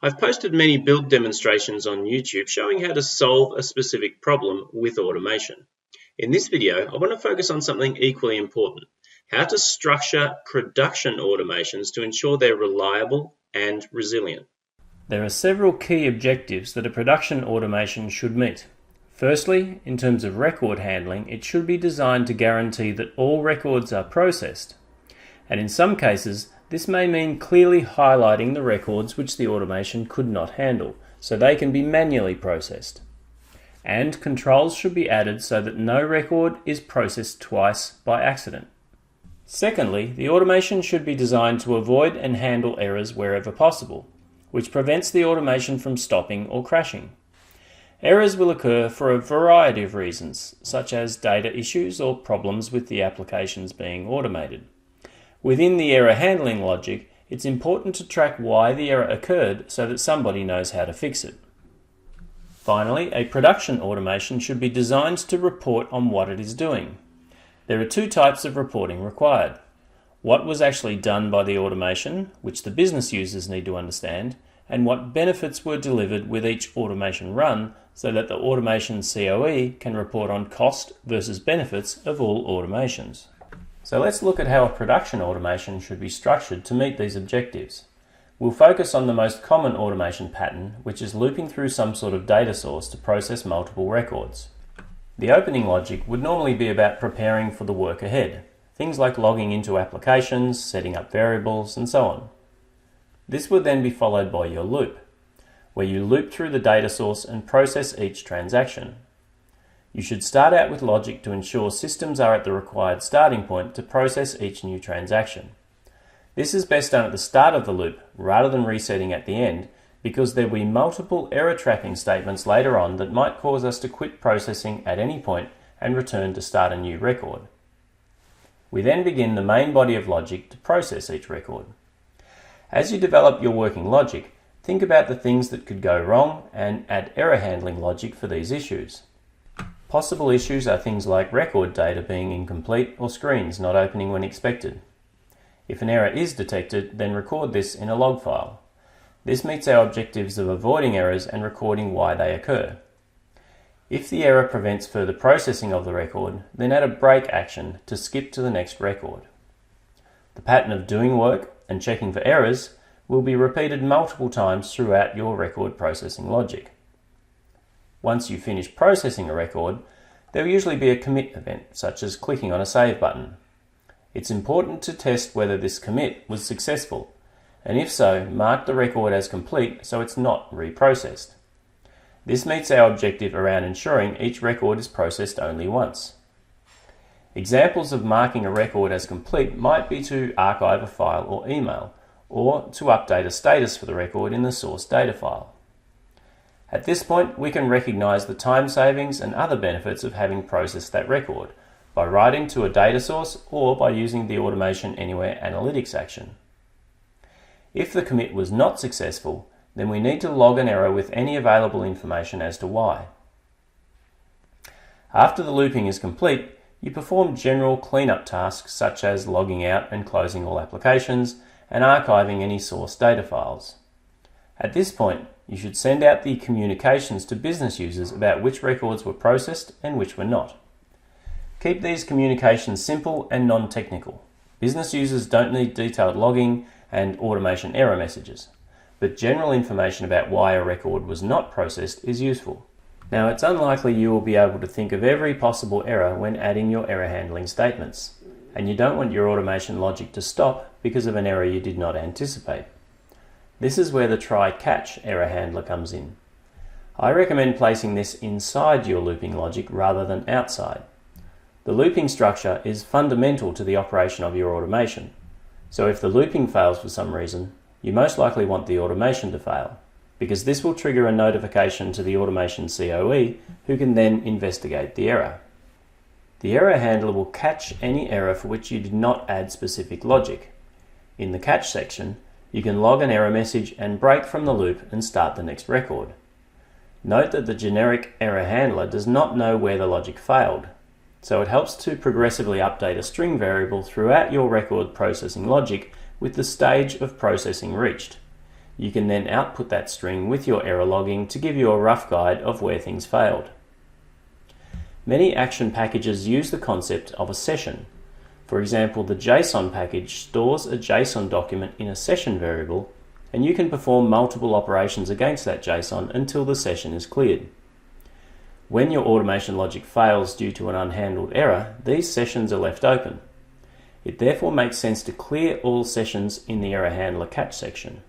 I've posted many build demonstrations on YouTube showing how to solve a specific problem with automation. In this video, I want to focus on something equally important: how to structure production automations to ensure they're reliable and resilient. There are several key objectives that a production automation should meet. Firstly, in terms of record handling, it should be designed to guarantee that all records are processed. And in some cases, this may mean clearly highlighting the records which the automation could not handle, so they can be manually processed. And controls should be added so that no record is processed twice by accident. Secondly, the automation should be designed to avoid and handle errors wherever possible, which prevents the automation from stopping or crashing. Errors will occur for a variety of reasons, such as data issues or problems with the applications being automated. Within the error handling logic, it's important to track why the error occurred so that somebody knows how to fix it. Finally, a production automation should be designed to report on what it is doing. There are two types of reporting required: what was actually done by the automation, which the business users need to understand, and what benefits were delivered with each automation run, so that the automation COE can report on cost versus benefits of all automations. So let's look at how a production automation should be structured to meet these objectives. We'll focus on the most common automation pattern, which is looping through some sort of data source to process multiple records. The opening logic would normally be about preparing for the work ahead, things like logging into applications, setting up variables, and so on. This would then be followed by your loop, where you loop through the data source and process each transaction. You should start out with logic to ensure systems are at the required starting point to process each new transaction. This is best done at the start of the loop rather than resetting at the end, because there will be multiple error trapping statements later on that might cause us to quit processing at any point and return to start a new record. We then begin the main body of logic to process each record. As you develop your working logic, think about the things that could go wrong and add error handling logic for these issues. Possible issues are things like record data being incomplete or screens not opening when expected. If an error is detected, then record this in a log file. This meets our objectives of avoiding errors and recording why they occur. If the error prevents further processing of the record, then add a break action to skip to the next record. The pattern of doing work and checking for errors will be repeated multiple times throughout your record processing logic. Once you finish processing a record, there will usually be a commit event, such as clicking on a save button. It's important to test whether this commit was successful, and if so, mark the record as complete so it's not reprocessed. This meets our objective around ensuring each record is processed only once. Examples of marking a record as complete might be to archive a file or email, or to update a status for the record in the source data file. At this point, we can recognize the time savings and other benefits of having processed that record by writing to a data source or by using the Automation Anywhere analytics action. If the commit was not successful, then we need to log an error with any available information as to why. After the looping is complete, you perform general cleanup tasks such as logging out and closing all applications and archiving any source data files. At this point, you should send out the communications to business users about which records were processed and which were not. Keep these communications simple and non-technical. Business users don't need detailed logging and automation error messages, but general information about why a record was not processed is useful. Now, it's unlikely you will be able to think of every possible error when adding your error handling statements, and you don't want your automation logic to stop because of an error you did not anticipate. This is where the try-catch error handler comes in. I recommend placing this inside your looping logic rather than outside. The looping structure is fundamental to the operation of your automation, so if the looping fails for some reason, you most likely want the automation to fail, because this will trigger a notification to the automation COE, who can then investigate the error. The error handler will catch any error for which you did not add specific logic. In the catch section, you can log an error message and break from the loop and start the next record. Note that the generic error handler does not know where the logic failed, so it helps to progressively update a string variable throughout your record processing logic with the stage of processing reached. You can then output that string with your error logging to give you a rough guide of where things failed. Many action packages use the concept of a session. For example, the JSON package stores a JSON document in a session variable, and you can perform multiple operations against that JSON until the session is cleared. When your automation logic fails due to an unhandled error, these sessions are left open. It therefore makes sense to clear all sessions in the error handler catch section.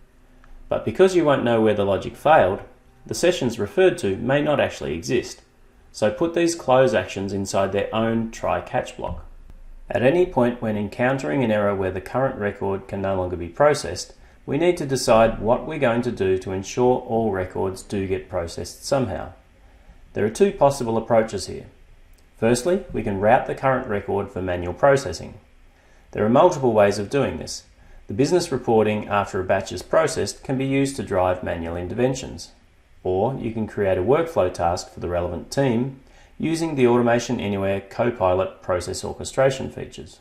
But because you won't know where the logic failed, the sessions referred to may not actually exist. So put these close actions inside their own try catch block. At any point when encountering an error where the current record can no longer be processed, we need to decide what we're going to do to ensure all records do get processed somehow. There are two possible approaches here. Firstly, we can route the current record for manual processing. There are multiple ways of doing this. The business reporting after a batch is processed can be used to drive manual interventions. Or you can create a workflow task for the relevant team using the Automation Anywhere Copilot process orchestration features.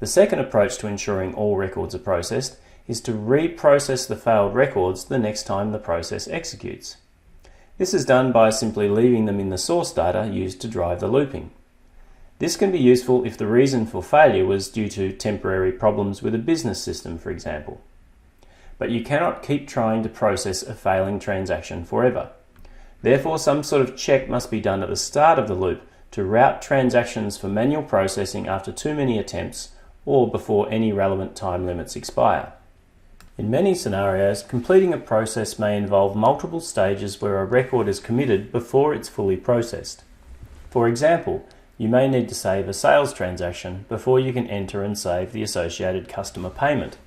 The second approach to ensuring all records are processed is to reprocess the failed records the next time the process executes. This is done by simply leaving them in the source data used to drive the looping. This can be useful if the reason for failure was due to temporary problems with a business system, for example. But you cannot keep trying to process a failing transaction forever. Therefore, some sort of check must be done at the start of the loop to route transactions for manual processing after too many attempts or before any relevant time limits expire. In many scenarios, completing a process may involve multiple stages where a record is committed before it's fully processed. For example, you may need to save a sales transaction before you can enter and save the associated customer payment.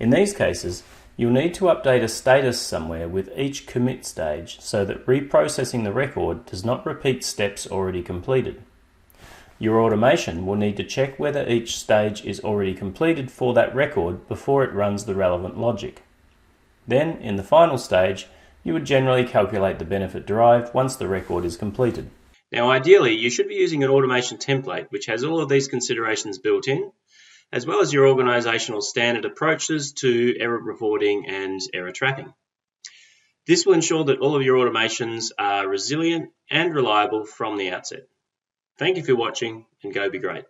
In these cases, you'll need to update a status somewhere with each commit stage so that reprocessing the record does not repeat steps already completed. Your automation will need to check whether each stage is already completed for that record before it runs the relevant logic. Then, in the final stage, you would generally calculate the benefit derived once the record is completed. Now, ideally, you should be using an automation template which has all of these considerations built in, as well as your organizational standard approaches to error reporting and error tracking. This will ensure that all of your automations are resilient and reliable from the outset. Thank you for watching, and go be great.